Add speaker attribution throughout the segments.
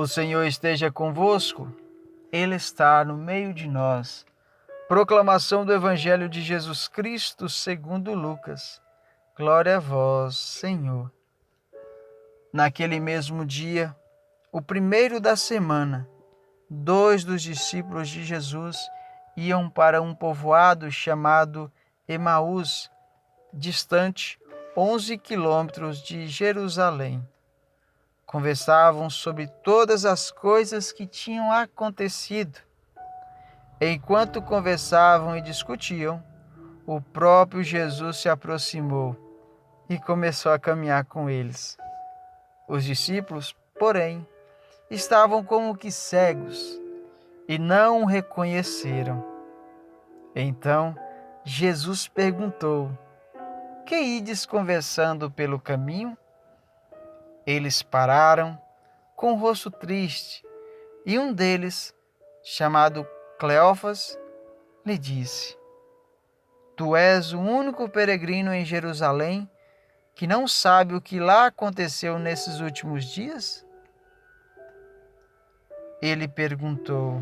Speaker 1: O Senhor esteja convosco, Ele está no meio de nós. Proclamação do Evangelho de Jesus Cristo segundo Lucas. Glória a vós, Senhor. Naquele mesmo dia, o primeiro da semana, 2 dos discípulos de Jesus iam para um povoado chamado Emaús, distante 11 quilômetros de Jerusalém. Conversavam sobre todas as coisas que tinham acontecido. Enquanto conversavam e discutiam, o próprio Jesus se aproximou e começou a caminhar com eles. Os discípulos, porém, estavam como que cegos e não o reconheceram. Então, Jesus perguntou: Que ides conversando pelo caminho? Eles pararam, com o rosto triste, e um deles, chamado Cleófas, lhe disse: Tu és o único peregrino em Jerusalém que não sabe o que lá aconteceu nesses últimos dias? Ele perguntou: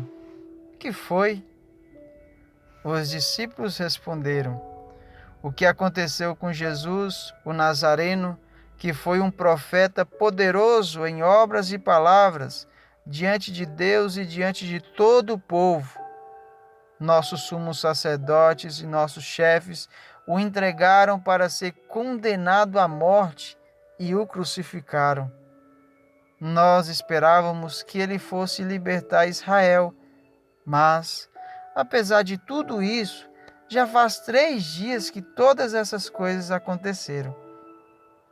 Speaker 1: Que foi? Os discípulos responderam: O que aconteceu com Jesus, o Nazareno, que foi um profeta poderoso em obras e palavras, diante de Deus e diante de todo o povo. Nossos sumos sacerdotes e nossos chefes o entregaram para ser condenado à morte e o crucificaram. Nós esperávamos que ele fosse libertar Israel, mas, apesar de tudo isso, já faz 3 dias que todas essas coisas aconteceram.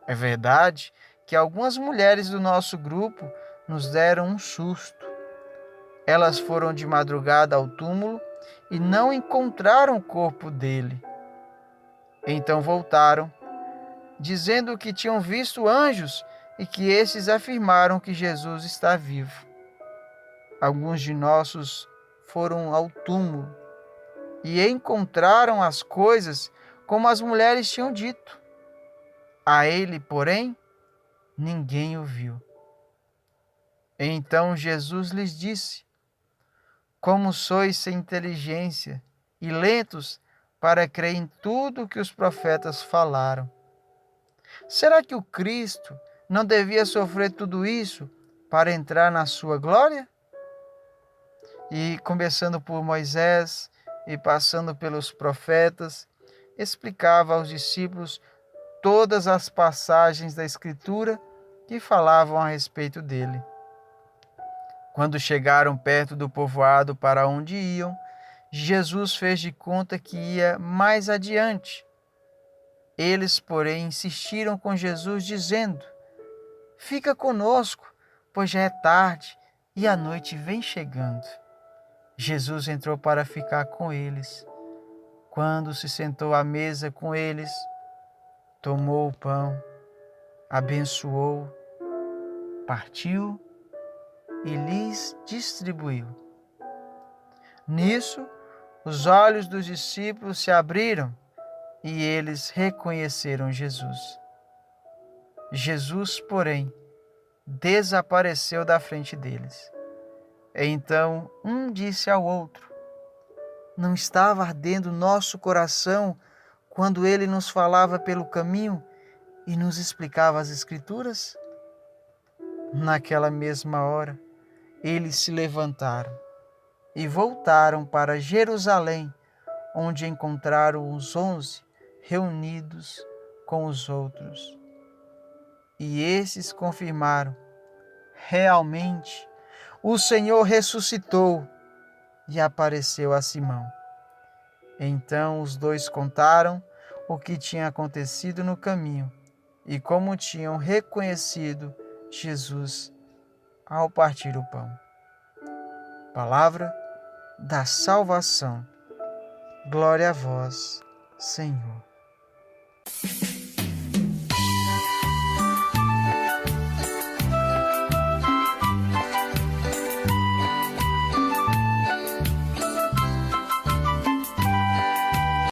Speaker 1: É verdade que algumas mulheres do nosso grupo nos deram um susto. Elas foram de madrugada ao túmulo e não encontraram o corpo dele. Então voltaram, dizendo que tinham visto anjos e que esses afirmaram que Jesus está vivo. Alguns de nossos foram ao túmulo e encontraram as coisas como as mulheres tinham dito. A ele, porém, ninguém o viu. Então Jesus lhes disse: Como sois sem inteligência e lentos para crer em tudo o que os profetas falaram. Será que o Cristo não devia sofrer tudo isso para entrar na sua glória? E começando por Moisés e passando pelos profetas, explicava aos discípulos todas as passagens da Escritura que falavam a respeito dele. Quando chegaram perto do povoado para onde iam, Jesus fez de conta que ia mais adiante. Eles, porém, insistiram com Jesus, dizendo: Fica conosco, pois já é tarde e a noite vem chegando. Jesus entrou para ficar com eles. Quando se sentou à mesa com eles, tomou o pão, abençoou, partiu e lhes distribuiu. Nisso, os olhos dos discípulos se abriram e eles reconheceram Jesus. Jesus, porém, desapareceu da frente deles. Então um disse ao outro: Não estava ardendo nosso coração quando ele nos falava pelo caminho e nos explicava as Escrituras? Naquela mesma hora, eles se levantaram e voltaram para Jerusalém, onde encontraram os 11 reunidos com os outros. E esses confirmaram: realmente, o Senhor ressuscitou e apareceu a Simão. Então os dois contaram o que tinha acontecido no caminho e como tinham reconhecido Jesus ao partir o pão. Palavra da salvação. Glória a vós, Senhor.